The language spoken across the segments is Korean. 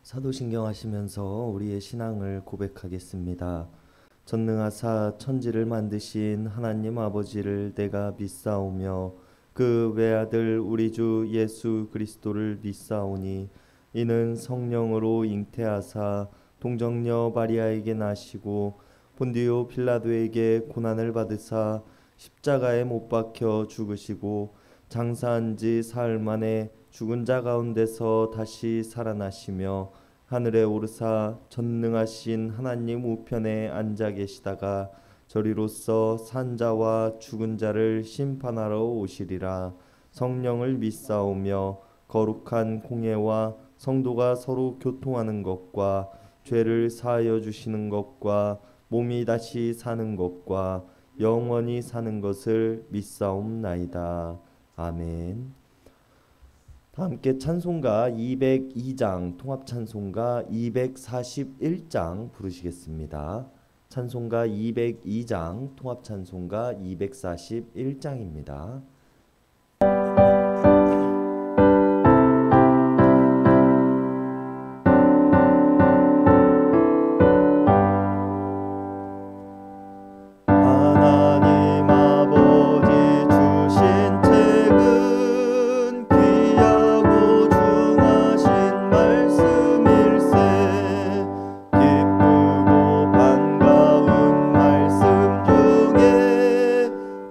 사도신경 하시면서 우리의 신앙을 고백하겠습니다. 전능하사 천지를 만드신 하나님 아버지를 내가 믿사오며 그 외아들 우리 주 예수 그리스도를 믿사오니 이는 성령으로 잉태하사 동정녀 마리아에게 나시고 본디오 빌라도에게 고난을 받으사 십자가에 못 박혀 죽으시고 장사한 지 사흘 만에 죽은 자 가운데서 다시 살아나시며 하늘에 오르사 전능하신 하나님 우편에 앉아 계시다가 저리로서 산 자와 죽은 자를 심판하러 오시리라. 성령을 믿사오며 거룩한 공예와 성도가 서로 교통하는 것과 죄를 사하여 주시는 것과 몸이 다시 사는 것과 영원히 사는 것을 믿사옵나이다. 아멘. 함께 찬송가 202장 통합찬송가 241장 부르시겠습니다. 찬송가 202장 통합찬송가 241장입니다.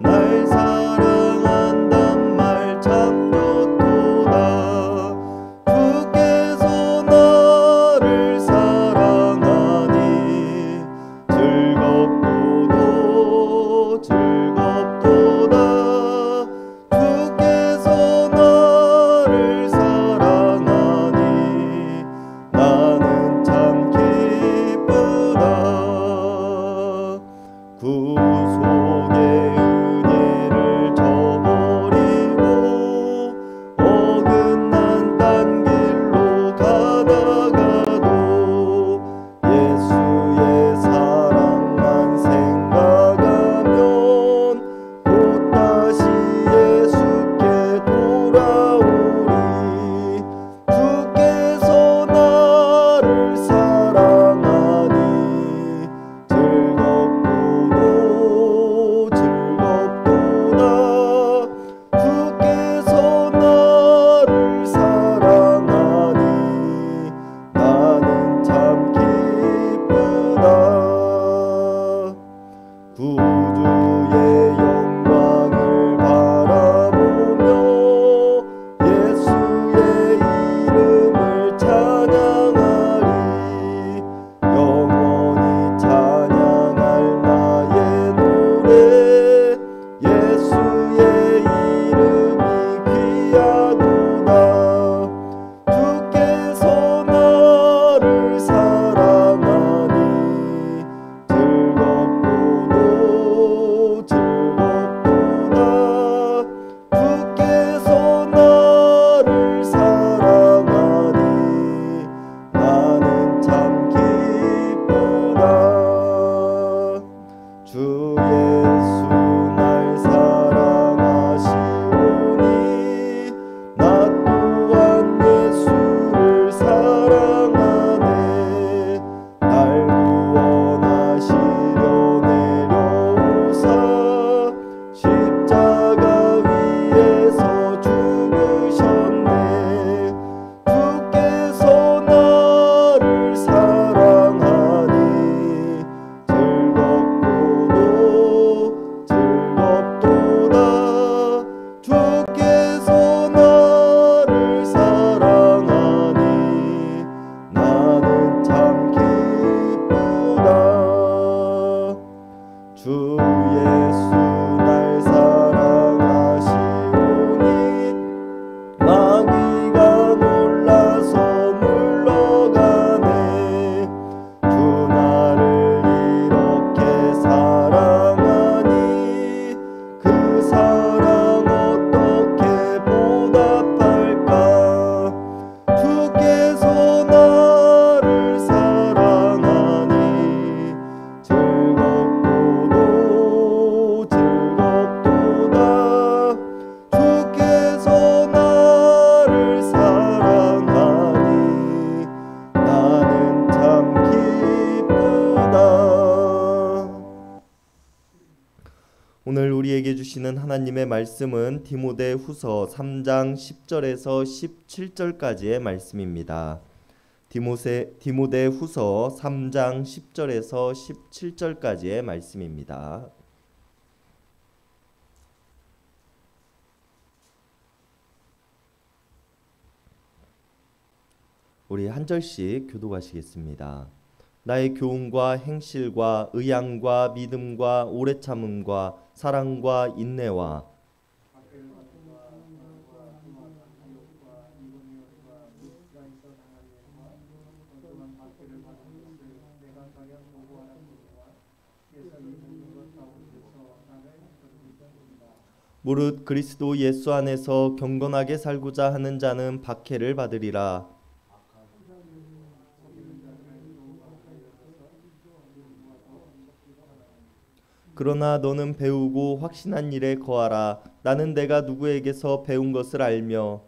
날 사랑하 우리에게 주시는 하나님의 말씀은 디모데후서 3장 10절에서 17절까지의 말씀입니다. 디모데후서 3장 10절에서 17절까지의 말씀입니다. 우리 한 절씩 교독하시겠습니다. 나의 교훈과 행실과 의향과 믿음과 오래 참음과 사랑과 인내와 무릇 그리스도 예수 안에서 경건하게 살고자 하는 자는 박해를 받으리라. 그러나 너는 배우고 확신한 일에 거하라. 나는 내가 누구에게서 배운 것을 알며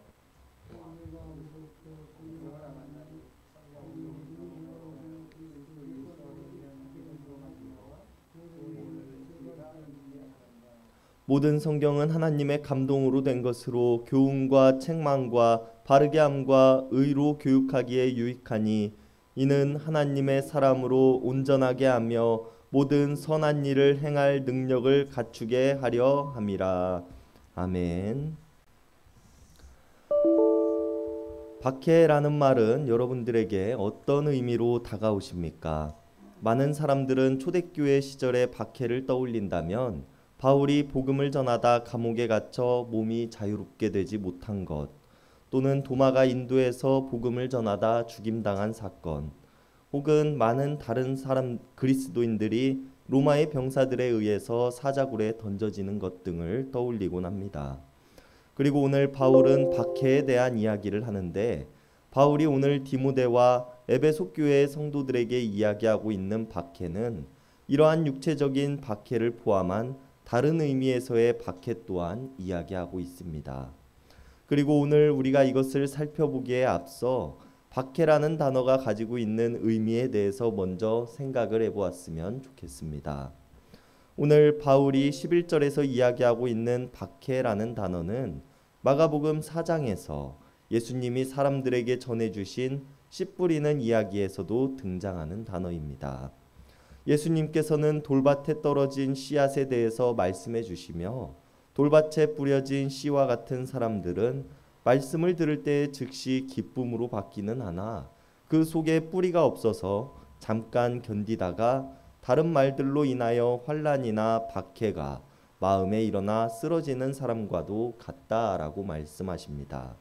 모든 성경은 하나님의 감동으로 된 것으로 교훈과 책망과 바르게 함과 의로 교육하기에 유익하니 이는 하나님의 사람으로 온전하게 하며 모든 선한 일을 행할 능력을 갖추게 하려 함이라. 아멘. 박해라는 말은 여러분들에게 어떤 의미로 다가오십니까? 많은 사람들은 초대교회 시절의 박해를 떠올린다면 바울이 복음을 전하다 감옥에 갇혀 몸이 자유롭게 되지 못한 것, 또는 도마가 인도에서 복음을 전하다 죽임당한 사건, 혹은 많은 다른 그리스도인들이 로마의 병사들에 의해서 사자굴에 던져지는 것 등을 떠올리곤 합니다. 그리고 오늘 바울은 박해에 대한 이야기를 하는데, 바울이 오늘 디모데와 에베소 교회의 성도들에게 이야기하고 있는 박해는 이러한 육체적인 박해를 포함한 다른 의미에서의 박해 또한 이야기하고 있습니다. 그리고 오늘 우리가 이것을 살펴보기에 앞서 박해라는 단어가 가지고 있는 의미에 대해서 먼저 생각을 해보았으면 좋겠습니다. 오늘 바울이 11절에서 이야기하고 있는 박해라는 단어는 마가복음 4장에서 예수님이 사람들에게 전해주신 씨 뿌리는 이야기에서도 등장하는 단어입니다. 예수님께서는 돌밭에 떨어진 씨앗에 대해서 말씀해 주시며 돌밭에 뿌려진 씨와 같은 사람들은 말씀을 들을 때 즉시 기쁨으로 받기는 하나 그 속에 뿌리가 없어서 잠깐 견디다가 다른 말들로 인하여 환난이나 박해가 마음에 일어나 쓰러지는 사람과도 같다라고 말씀하십니다.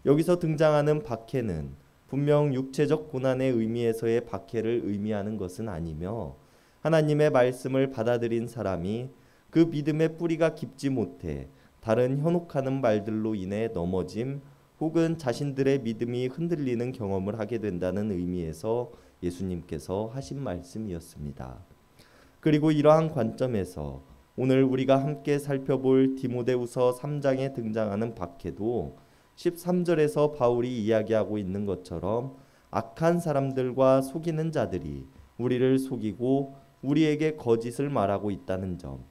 여기서 등장하는 박해는 분명 육체적 고난의 의미에서의 박해를 의미하는 것은 아니며 하나님의 말씀을 받아들인 사람이 그 믿음의 뿌리가 깊지 못해 다른 현혹하는 말들로 인해 넘어짐 혹은 자신들의 믿음이 흔들리는 경험을 하게 된다는 의미에서 예수님께서 하신 말씀이었습니다. 그리고 이러한 관점에서 오늘 우리가 함께 살펴볼 디모데후서 3장에 등장하는 박해도 13절에서 바울이 이야기하고 있는 것처럼 악한 사람들과 속이는 자들이 우리를 속이고 우리에게 거짓을 말하고 있다는 점,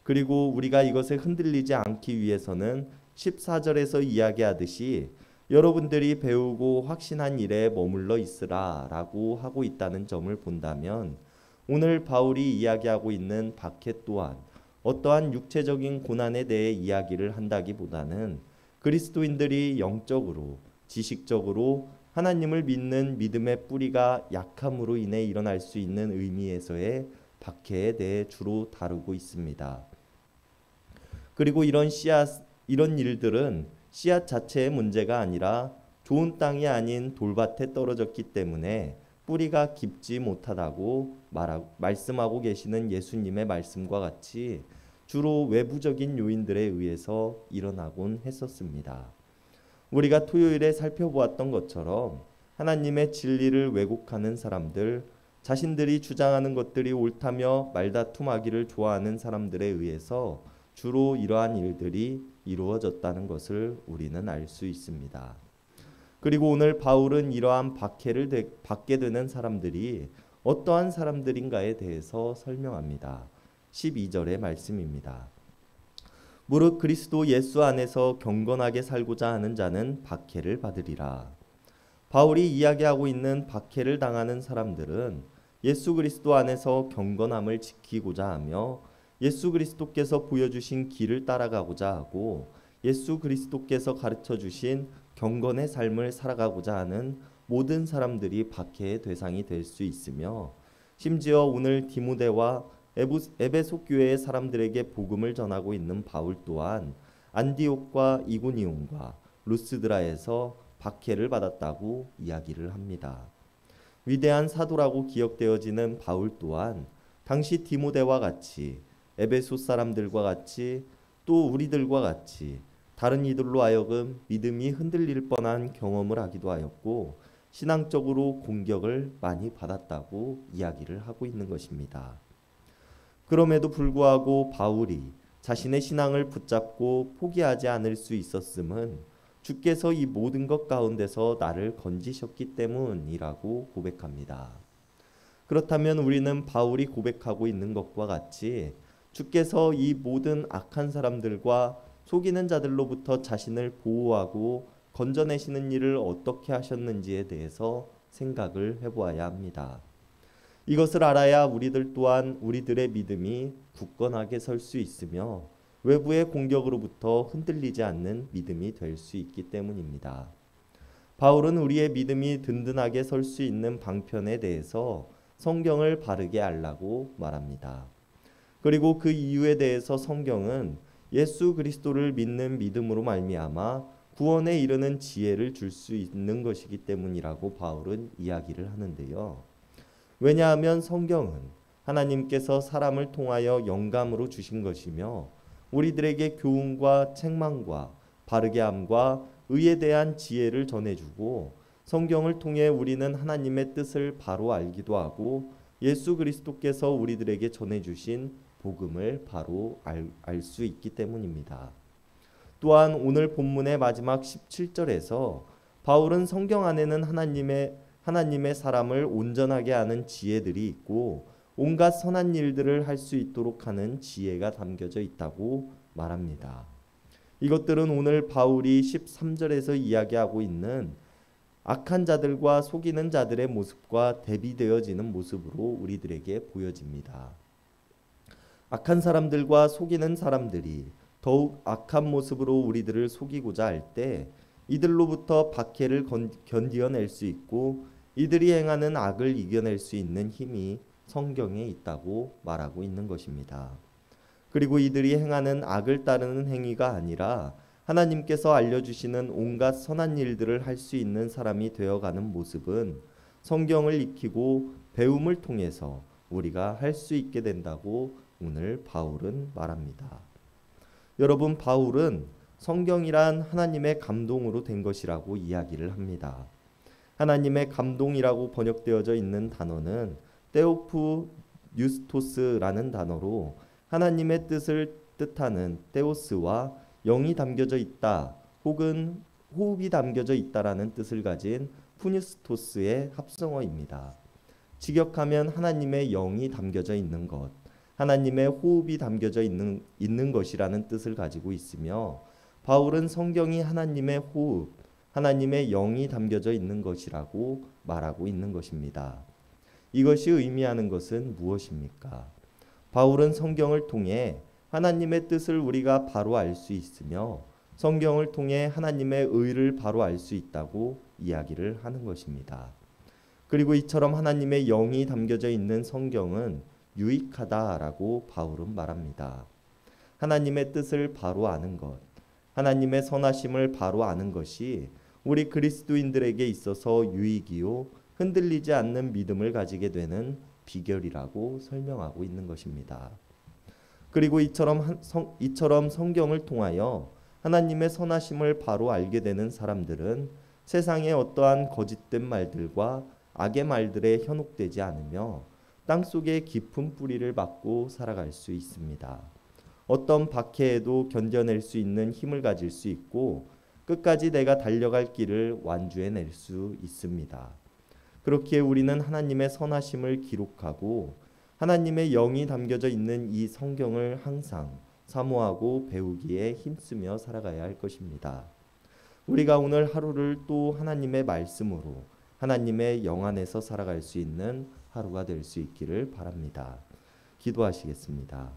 그리고 우리가 이것에 흔들리지 않기 위해서는 14절에서 이야기하듯이 여러분들이 배우고 확신한 일에 머물러 있으라 라고 하고 있다는 점을 본다면 오늘 바울이 이야기하고 있는 박해 또한 어떠한 육체적인 고난에 대해 이야기를 한다기보다는 그리스도인들이 영적으로, 지식적으로 하나님을 믿는 믿음의 뿌리가 약함으로 인해 일어날 수 있는 의미에서의 박해에 대해 주로 다루고 있습니다. 그리고 이런 일들은 씨앗 자체의 문제가 아니라 좋은 땅이 아닌 돌밭에 떨어졌기 때문에 뿌리가 깊지 못하다고 말씀하고 계시는 예수님의 말씀과 같이 주로 외부적인 요인들에 의해서 일어나곤 했었습니다. 우리가 토요일에 살펴보았던 것처럼 하나님의 진리를 왜곡하는 사람들, 자신들이 주장하는 것들이 옳다며 말다툼하기를 좋아하는 사람들에 의해서 주로 이러한 일들이 이루어졌다는 것을 우리는 알 수 있습니다. 그리고 오늘 바울은 이러한 박해를 받게 되는 사람들이 어떠한 사람들인가에 대해서 설명합니다. 12절의 말씀입니다. 무릇 그리스도 예수 안에서 경건하게 살고자 하는 자는 박해를 받으리라. 바울이 이야기하고 있는 박해를 당하는 사람들은 예수 그리스도 안에서 경건함을 지키고자 하며 예수 그리스도께서 보여주신 길을 따라가고자 하고 예수 그리스도께서 가르쳐 주신 경건의 삶을 살아가고자 하는 모든 사람들이 박해의 대상이 될 수 있으며, 심지어 오늘 디모데와 에베소 교회의 사람들에게 복음을 전하고 있는 바울 또한 안디옥과 이고니온과 루스드라에서 박해를 받았다고 이야기를 합니다. 위대한 사도라고 기억되어지는 바울 또한 당시 디모데와 같이, 에베소 사람들과 같이, 또 우리들과 같이 다른 이들로 하여금 믿음이 흔들릴 뻔한 경험을 하기도 하였고 신앙적으로 공격을 많이 받았다고 이야기를 하고 있는 것입니다. 그럼에도 불구하고 바울이 자신의 신앙을 붙잡고 포기하지 않을 수 있었음은 주께서 이 모든 것 가운데서 나를 건지셨기 때문이라고 고백합니다. 그렇다면 우리는 바울이 고백하고 있는 것과 같이 주께서 이 모든 악한 사람들과 속이는 자들로부터 자신을 보호하고 건져내시는 일을 어떻게 하셨는지에 대해서 생각을 해보아야 합니다. 이것을 알아야 우리들 또한 우리들의 믿음이 굳건하게 설 수 있으며 외부의 공격으로부터 흔들리지 않는 믿음이 될 수 있기 때문입니다. 바울은 우리의 믿음이 든든하게 설 수 있는 방편에 대해서 성경을 바르게 알라고 말합니다. 그리고 그 이유에 대해서 성경은 예수 그리스도를 믿는 믿음으로 말미암아 구원에 이르는 지혜를 줄 수 있는 것이기 때문이라고 바울은 이야기를 하는데요. 왜냐하면 성경은 하나님께서 사람을 통하여 영감으로 주신 것이며 우리들에게 교훈과 책망과 바르게 함과 의에 대한 지혜를 전해주고, 성경을 통해 우리는 하나님의 뜻을 바로 알기도 하고 예수 그리스도께서 우리들에게 전해주신 복음을 바로 알 수 있기 때문입니다. 또한 오늘 본문의 마지막 17절에서 바울은 성경 안에는 하나님의 사람을 온전하게 하는 지혜들이 있고 온갖 선한 일들을 할 수 있도록 하는 지혜가 담겨져 있다고 말합니다. 이것들은 오늘 바울이 13절에서 이야기하고 있는 악한 자들과 속이는 자들의 모습과 대비되어지는 모습으로 우리들에게 보여집니다. 악한 사람들과 속이는 사람들이 더욱 악한 모습으로 우리들을 속이고자 할 때 이들로부터 박해를 견디어낼 수 있고 이들이 행하는 악을 이겨낼 수 있는 힘이 성경에 있다고 말하고 있는 것입니다. 그리고 이들이 행하는 악을 따르는 행위가 아니라 하나님께서 알려주시는 온갖 선한 일들을 할 수 있는 사람이 되어가는 모습은 성경을 익히고 배움을 통해서 우리가 할 수 있게 된다고 오늘 바울은 말합니다. 여러분, 바울은 성경이란 하나님의 감동으로 된 것이라고 이야기를 합니다. 하나님의 감동이라고 번역되어져 있는 단어는 테오프 뉴스토스라는 단어로 하나님의 뜻을 뜻하는 테오스와 영이 담겨져 있다 혹은 호흡이 담겨져 있다라는 뜻을 가진 푸뉴스토스의 합성어입니다. 직역하면 하나님의 영이 담겨져 있는 것, 하나님의 호흡이 담겨져 있는 것이라는 뜻을 가지고 있으며, 바울은 성경이 하나님의 호흡, 하나님의 영이 담겨져 있는 것이라고 말하고 있는 것입니다. 이것이 의미하는 것은 무엇입니까? 바울은 성경을 통해 하나님의 뜻을 우리가 바로 알 수 있으며 성경을 통해 하나님의 의를 바로 알 수 있다고 이야기를 하는 것입니다. 그리고 이처럼 하나님의 영이 담겨져 있는 성경은 유익하다라고 바울은 말합니다. 하나님의 뜻을 바로 아는 것, 하나님의 선하심을 바로 아는 것이 우리 그리스도인들에게 있어서 유익이요 흔들리지 않는 믿음을 가지게 되는 비결이라고 설명하고 있는 것입니다. 그리고 이처럼 성경을 통하여 하나님의 선하심을 바로 알게 되는 사람들은 세상의 어떠한 거짓된 말들과 악의 말들에 현혹되지 않으며 땅속에 깊은 뿌리를 받고 살아갈 수 있습니다. 어떤 박해에도 견뎌낼 수 있는 힘을 가질 수 있고 끝까지 내가 달려갈 길을 완주해낼 수 있습니다. 그렇기에 우리는 하나님의 선하심을 기록하고 하나님의 영이 담겨져 있는 이 성경을 항상 사모하고 배우기에 힘쓰며 살아가야 할 것입니다. 우리가 오늘 하루를 또 하나님의 말씀으로 하나님의 영 안에서 살아갈 수 있는 하루가 될 수 있기를 바랍니다. 기도하시겠습니다.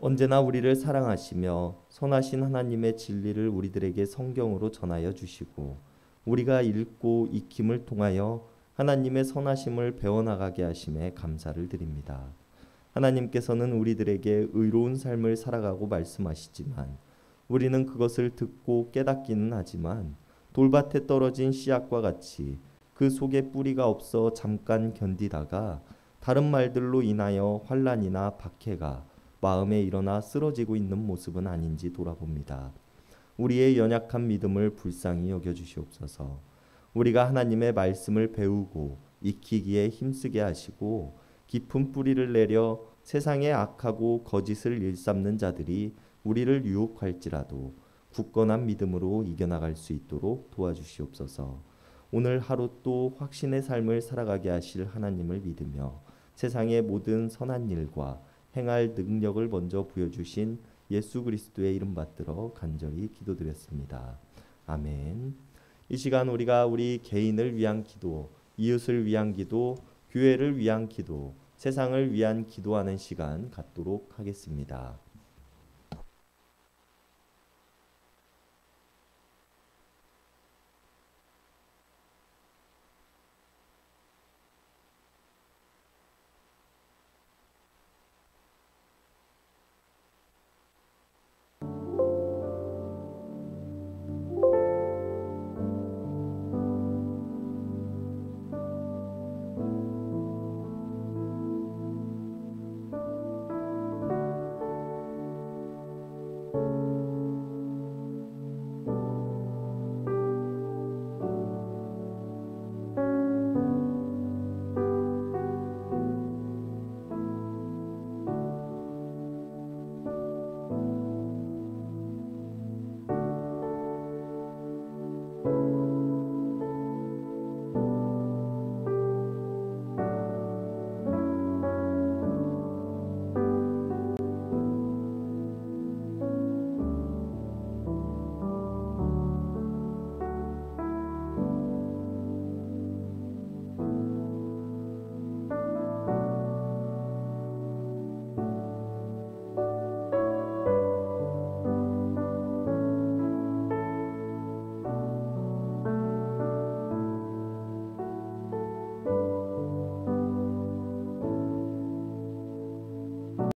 언제나 우리를 사랑하시며 선하신 하나님의 진리를 우리들에게 성경으로 전하여 주시고 우리가 읽고 익힘을 통하여 하나님의 선하심을 배워나가게 하심에 감사를 드립니다. 하나님께서는 우리들에게 의로운 삶을 살아가고 말씀하시지만 우리는 그것을 듣고 깨닫기는 하지만 돌밭에 떨어진 씨앗과 같이 그 속에 뿌리가 없어 잠깐 견디다가 다른 말들로 인하여 환난이나 박해가 마음에 일어나 쓰러지고 있는 모습은 아닌지 돌아봅니다. 우리의 연약한 믿음을 불쌍히 여겨주시옵소서. 우리가 하나님의 말씀을 배우고 익히기에 힘쓰게 하시고 깊은 뿌리를 내려 세상의 악하고 거짓을 일삼는 자들이 우리를 유혹할지라도 굳건한 믿음으로 이겨나갈 수 있도록 도와주시옵소서. 오늘 하루 또 확신의 삶을 살아가게 하실 하나님을 믿으며 세상의 모든 선한 일과 행할 능력을 먼저 부여주신 예수 그리스도의 이름 받들어 간절히 기도드렸습니다. 아멘. 이 시간 우리가 우리 개인을 위한 기도, 이웃을 위한 기도, 교회를 위한 기도, 세상을 위한 기도하는 시간 갖도록 하겠습니다.